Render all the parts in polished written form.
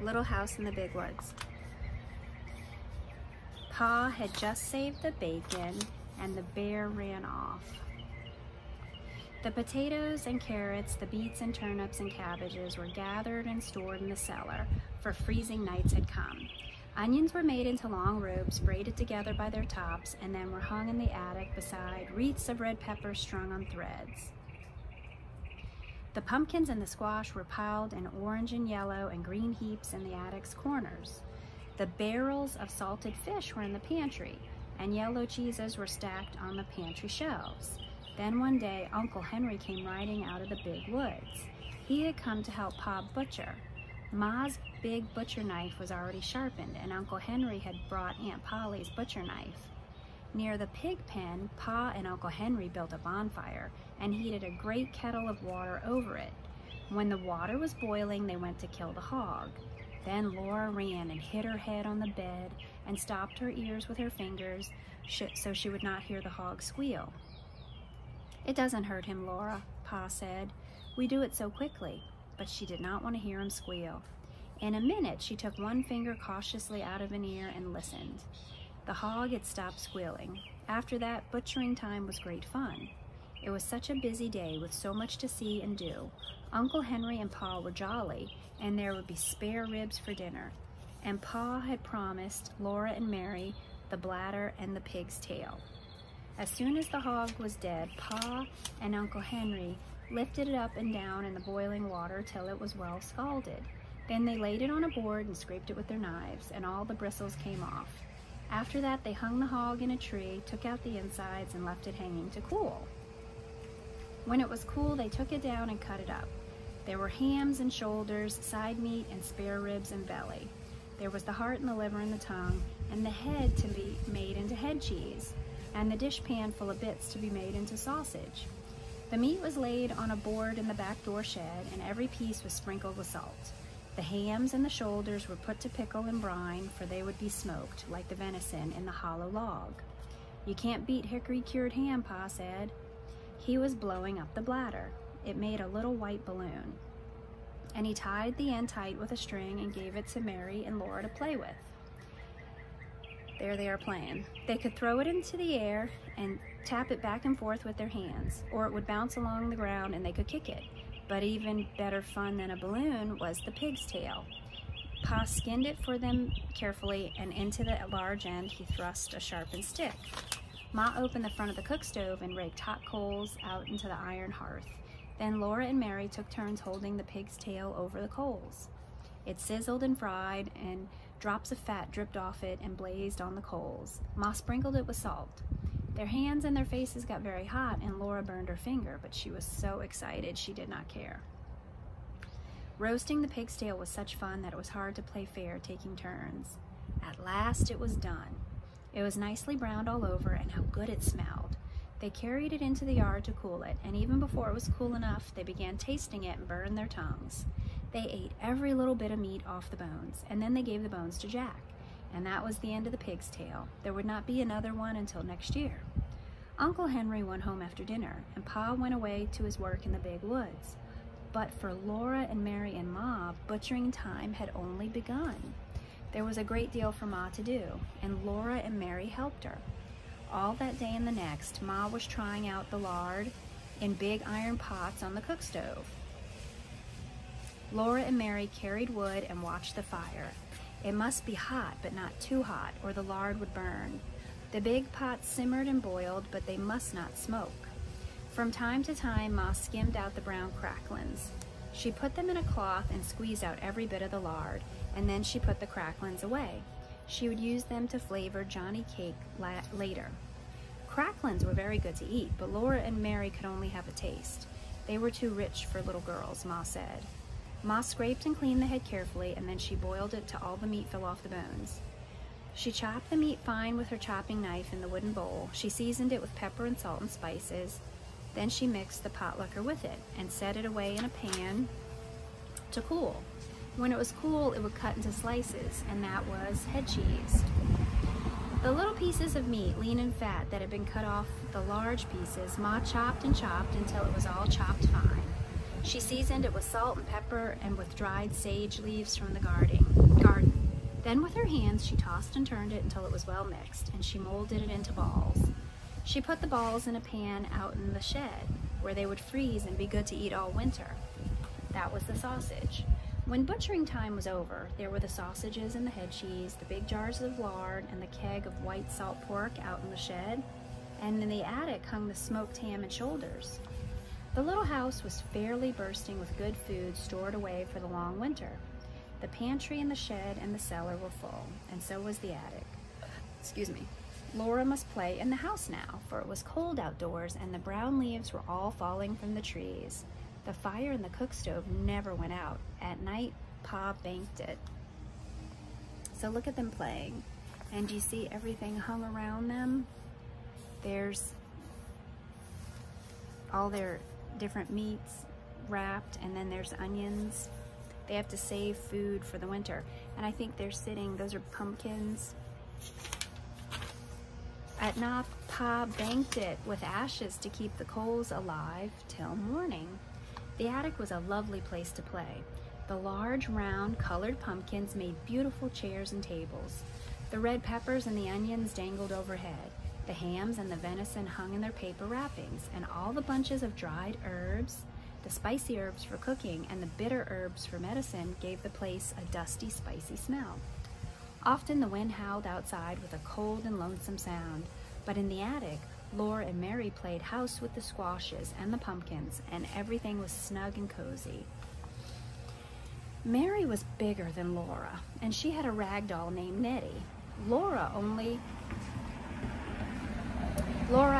Little House in the Big Woods. Pa had just saved the bacon and the bear ran off. The potatoes and carrots, the beets and turnips and cabbages were gathered and stored in the cellar, for freezing nights had come. Onions were made into long ropes, braided together by their tops, and then were hung in the attic beside wreaths of red pepper strung on threads. The pumpkins and the squash were piled in orange and yellow and green heaps in the attic's corners. The barrels of salted fish were in the pantry, and yellow cheeses were stacked on the pantry shelves. Then one day, Uncle Henry came riding out of the big woods. He had come to help Pa butcher. Ma's big butcher knife was already sharpened, and Uncle Henry had brought Aunt Polly's butcher knife. Near the pig pen, Pa and Uncle Henry built a bonfire and heated a great kettle of water over it. When the water was boiling, they went to kill the hog. Then Laura ran and hit her head on the bed and stopped her ears with her fingers so she would not hear the hog squeal. "It doesn't hurt him, Laura," Pa said. "We do it so quickly." But she did not want to hear him squeal. In a minute, she took one finger cautiously out of an ear and listened. The hog had stopped squealing. After that, butchering time was great fun. It was such a busy day with so much to see and do. Uncle Henry and Pa were jolly, and there would be spare ribs for dinner. And Pa had promised Laura and Mary the bladder and the pig's tail. As soon as the hog was dead, Pa and Uncle Henry lifted it up and down in the boiling water till it was well scalded. Then they laid it on a board and scraped it with their knives, and all the bristles came off. After that, they hung the hog in a tree, took out the insides, and left it hanging to cool. When it was cool, they took it down and cut it up. There were hams and shoulders, side meat, and spare ribs and belly. There was the heart and the liver and the tongue, and the head to be made into head cheese, and the dishpan full of bits to be made into sausage. The meat was laid on a board in the back door shed, and every piece was sprinkled with salt. The hams and the shoulders were put to pickle and brine, for they would be smoked, like the venison, in the hollow log. "You can't beat hickory-cured ham," Pa said. He was blowing up the bladder. It made a little white balloon, and he tied the end tight with a string and gave it to Mary and Laura to play with. There they are playing. They could throw it into the air and tap it back and forth with their hands, or it would bounce along the ground and they could kick it. But even better fun than a balloon was the pig's tail. Pa skinned it for them carefully, and into the large end he thrust a sharpened stick. Ma opened the front of the cook stove and raked hot coals out into the iron hearth. Then Laura and Mary took turns holding the pig's tail over the coals. It sizzled and fried, and drops of fat dripped off it and blazed on the coals. Ma sprinkled it with salt. Their hands and their faces got very hot, and Laura burned her finger, but she was so excited she did not care. Roasting the pig's tail was such fun that it was hard to play fair, taking turns. At last it was done. It was nicely browned all over, and how good it smelled. They carried it into the yard to cool it, and even before it was cool enough, they began tasting it and burned their tongues. They ate every little bit of meat off the bones, and then they gave the bones to Jack. And that was the end of the pig's tail. There would not be another one until next year. Uncle Henry went home after dinner, and Pa went away to his work in the big woods. But for Laura and Mary and Ma, butchering time had only begun. There was a great deal for Ma to do, and Laura and Mary helped her. All that day and the next, Ma was trying out the lard in big iron pots on the cook stove. Laura and Mary carried wood and watched the fire. It must be hot, but not too hot, or the lard would burn. The big pots simmered and boiled, but they must not smoke. From time to time, Ma skimmed out the brown cracklings. She put them in a cloth and squeezed out every bit of the lard, and then she put the cracklings away. She would use them to flavor Johnny cake later. Cracklings were very good to eat, but Laura and Mary could only have a taste. They were too rich for little girls, Ma said. Ma scraped and cleaned the head carefully, and then she boiled it till all the meat fell off the bones. She chopped the meat fine with her chopping knife in the wooden bowl. She seasoned it with pepper and salt and spices. Then she mixed the pot liquor with it and set it away in a pan to cool. When it was cool, it would cut into slices, and that was head cheese. The little pieces of meat, lean and fat, that had been cut off the large pieces, Ma chopped and chopped until it was all chopped fine. She seasoned it with salt and pepper and with dried sage leaves from the garden. Then with her hands, she tossed and turned it until it was well mixed, and she molded it into balls. She put the balls in a pan out in the shed, where they would freeze and be good to eat all winter. That was the sausage. When butchering time was over, there were the sausages and the head cheese, the big jars of lard, and the keg of white salt pork out in the shed, and in the attic hung the smoked ham and shoulders. The little house was fairly bursting with good food stored away for the long winter. The pantry and the shed and the cellar were full, and so was the attic. Excuse me. Laura must play in the house now, for it was cold outdoors and the brown leaves were all falling from the trees. The fire in the cook stove never went out. At night, Pa banked it. So look at them playing. And you see everything hung around them? There's all their different meats wrapped, and then there's onions. They have to save food for the winter. And I think they're sitting, those are pumpkins. At night, Pa banked it with ashes to keep the coals alive till morning. The attic was a lovely place to play. The large, round, colored pumpkins made beautiful chairs and tables. The red peppers and the onions dangled overhead. The hams and the venison hung in their paper wrappings, and all the bunches of dried herbs, the spicy herbs for cooking and the bitter herbs for medicine, gave the place a dusty, spicy smell. Often the wind howled outside with a cold and lonesome sound, but in the attic, Laura and Mary played house with the squashes and the pumpkins, and everything was snug and cozy. Mary was bigger than Laura, and she had a rag doll named Nettie. Laura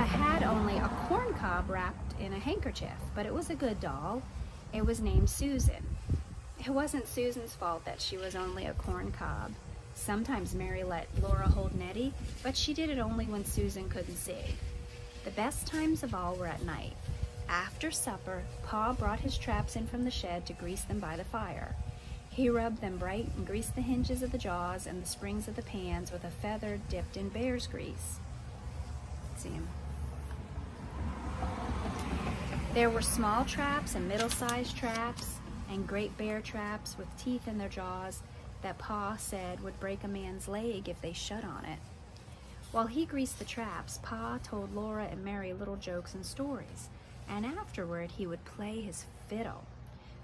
had only a corn cob wrapped in a handkerchief, but it was a good doll. It was named Susan. It wasn't Susan's fault that she was only a corn cob. Sometimes Mary let Laura hold Nettie, but she did it only when Susan couldn't see. The best times of all were at night. After supper, Pa brought his traps in from the shed to grease them by the fire. He rubbed them bright and greased the hinges of the jaws and the springs of the pans with a feather dipped in bear's grease. Let's see him. There were small traps and middle-sized traps and great bear traps with teeth in their jaws that Pa said would break a man's leg if they shut on it. While he greased the traps, Pa told Laura and Mary little jokes and stories, and afterward he would play his fiddle.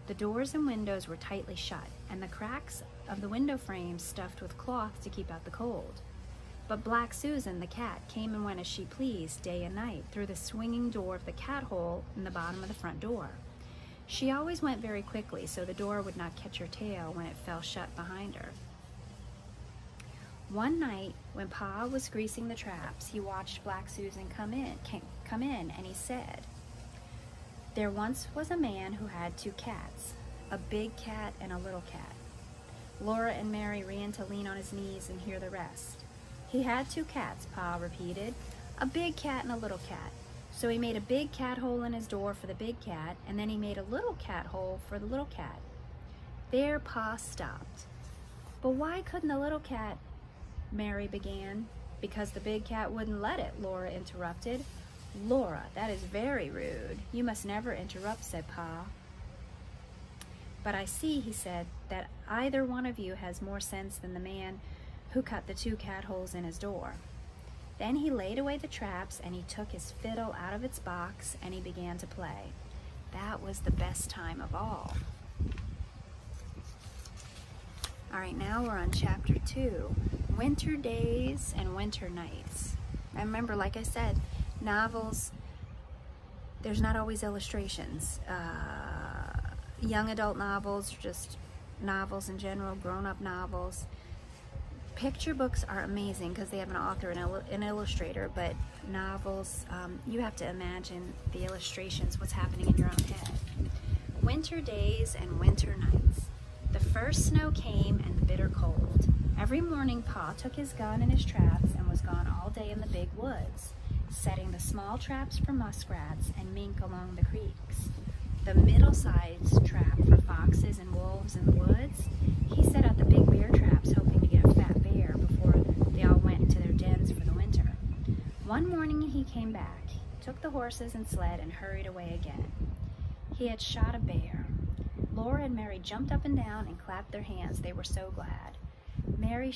The doors and windows were tightly shut, and the cracks of the window frames stuffed with cloth to keep out the cold. But Black Susan, the cat, came and went as she pleased day and night through the swinging door of the cat hole in the bottom of the front door. She always went very quickly so the door would not catch her tail when it fell shut behind her. One night, when Pa was greasing the traps, he watched Black Susan come in, and he said, "There once was a man who had two cats, a big cat and a little cat." Laura and Mary ran to lean on his knees and hear the rest. "He had two cats," Pa repeated, "a big cat and a little cat. So he made a big cat hole in his door for the big cat, and then he made a little cat hole for the little cat." There Pa stopped. "But why couldn't the little cat," Mary began. "Because the big cat wouldn't let it," Laura interrupted. "Laura, that is very rude. You must never interrupt," said Pa. "But I see," he said, "that either one of you has more sense than the man who cut the two cat holes in his door." Then he laid away the traps and he took his fiddle out of its box and he began to play. That was the best time of all. All right, now we're on chapter 2, Winter Days and Winter Nights. I remember, like I said, novels, there's not always illustrations. Young adult novels, just novels in general, grown-up novels. Picture books are amazing because they have an author and an illustrator, but novels, you have to imagine the illustrations, what's happening in your own head. Winter Days and Winter Nights. The first snow came and the bitter cold. Every morning Pa took his gun and his traps and was gone all day in the big woods, setting the small traps for muskrats and mink along the creeks. The middle-sized trap for foxes and wolves in the woods. He set out the big bear traps, hoping to get a fat bear before they all went into their dens for the winter. One morning he came back, took the horses and sled, and hurried away again. He had shot a bear. Laura and Mary jumped up and down and clapped their hands. They were so glad. Mary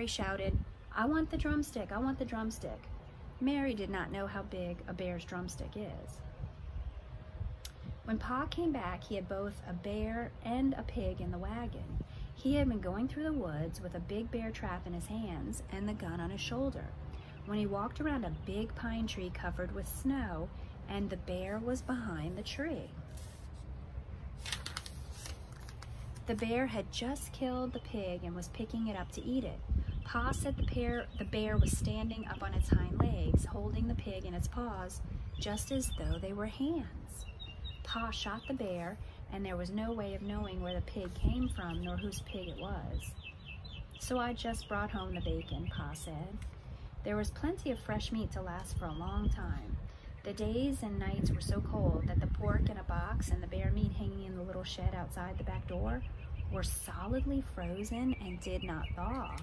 shouted, "I want the drumstick, I want the drumstick." Mary did not know how big a bear's drumstick is. When Pa came back, he had both a bear and a pig in the wagon. He had been going through the woods with a big bear trap in his hands and the gun on his shoulder when he walked around a big pine tree covered with snow, and the bear was behind the tree. The bear had just killed the pig and was picking it up to eat it. Pa said the bear was standing up on its hind legs, holding the pig in its paws, just as though they were hands. Pa shot the bear, and there was no way of knowing where the pig came from nor whose pig it was. "So I just brought home the bacon," Pa said. There was plenty of fresh meat to last for a long time. The days and nights were so cold that the pork in a box and the bear meat hanging in the little shed outside the back door were solidly frozen and did not thaw.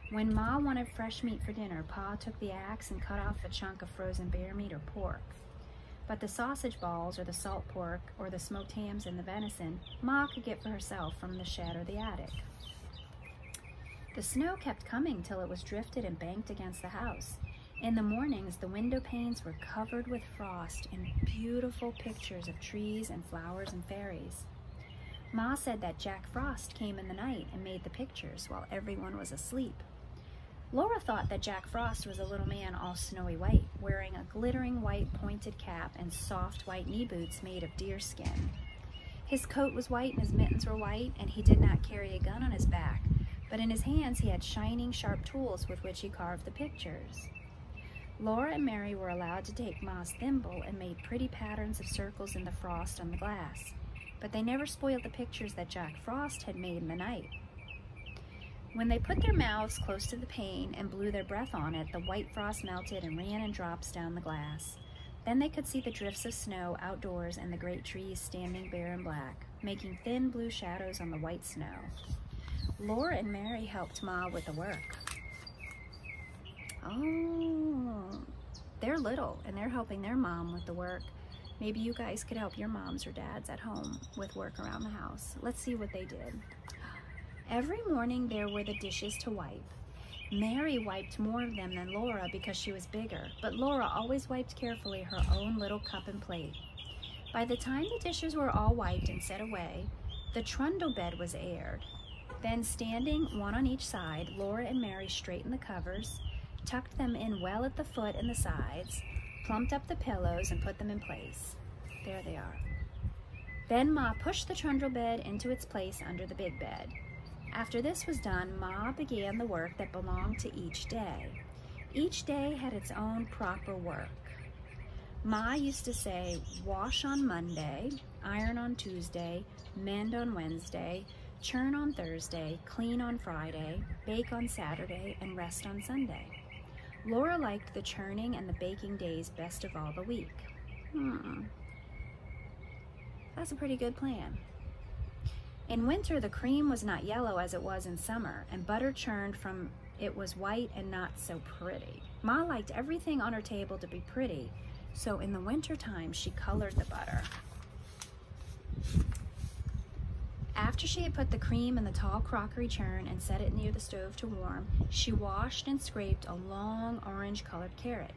When Ma wanted fresh meat for dinner, Pa took the axe and cut off a chunk of frozen bear meat or pork. But the sausage balls or the salt pork or the smoked hams and the venison, Ma could get for herself from the shed or the attic. The snow kept coming till it was drifted and banked against the house. In the mornings, the window panes were covered with frost and beautiful pictures of trees and flowers and fairies. Ma said that Jack Frost came in the night and made the pictures while everyone was asleep. Laura thought that Jack Frost was a little man all snowy white, wearing a glittering white pointed cap and soft white knee boots made of deer skin. His coat was white and his mittens were white, and he did not carry a gun on his back, but in his hands he had shining, sharp tools with which he carved the pictures. Laura and Mary were allowed to take Ma's thimble and made pretty patterns of circles in the frost on the glass, but they never spoiled the pictures that Jack Frost had made in the night. When they put their mouths close to the pane and blew their breath on it, the white frost melted and ran in drops down the glass. Then they could see the drifts of snow outdoors and the great trees standing bare and black, making thin blue shadows on the white snow. Laura and Mary helped Ma with the work. Oh, they're little and they're helping their mom with the work. Maybe you guys could help your moms or dads at home with work around the house. Let's see what they did. Every morning there were the dishes to wipe. Mary wiped more of them than Laura because she was bigger, but Laura always wiped carefully her own little cup and plate. By the time the dishes were all wiped and set away, the trundle bed was aired. Then, standing one on each side, Laura and Mary straightened the covers, tucked them in well at the foot and the sides, plumped up the pillows, and put them in place. There they are. Then Ma pushed the trundle bed into its place under the big bed. After this was done, Ma began the work that belonged to each day. Each day had its own proper work. Ma used to say, wash on Monday, iron on Tuesday, mend on Wednesday, churn on Thursday, clean on Friday, bake on Saturday, and rest on Sunday. Laura liked the churning and the baking days best of all the week. That's a pretty good plan. In winter, the cream was not yellow as it was in summer, and butter churned from it was white and not so pretty. Ma liked everything on her table to be pretty, so in the winter time, she colored the butter. After she had put the cream in the tall crockery churn and set it near the stove to warm, she washed and scraped a long orange-colored carrot.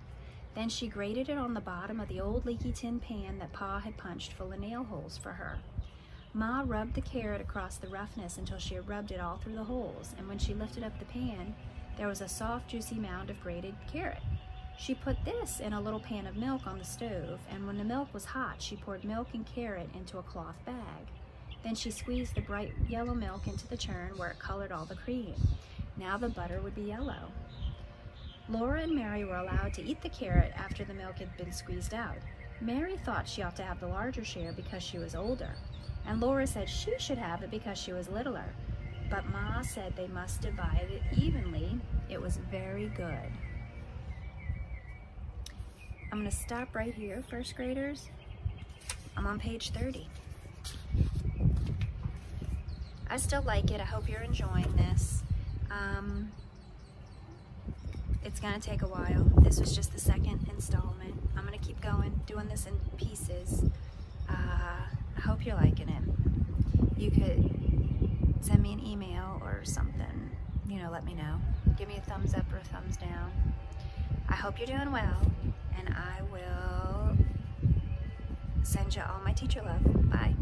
Then she grated it on the bottom of the old leaky tin pan that Pa had punched full of nail holes for her. Ma rubbed the carrot across the roughness until she had rubbed it all through the holes, and when she lifted up the pan, there was a soft, juicy mound of grated carrot. She put this in a little pan of milk on the stove, and when the milk was hot, she poured milk and carrot into a cloth bag. Then she squeezed the bright yellow milk into the churn where it colored all the cream. Now the butter would be yellow. Laura and Mary were allowed to eat the carrot after the milk had been squeezed out. Mary thought she ought to have the larger share because she was older, and Laura said she should have it because she was littler. But Ma said they must divide it evenly. It was very good. I'm going to stop right here, first graders. I'm on page 30. I still like it. I hope you're enjoying this. It's going to take a while. This was just the second installment. I'm going to keep going, doing this in pieces. I hope you're liking it. You could send me an email or something, you know, let me know. Give me a thumbs up or a thumbs down. I hope you're doing well, and I will send you all my teacher love. Bye.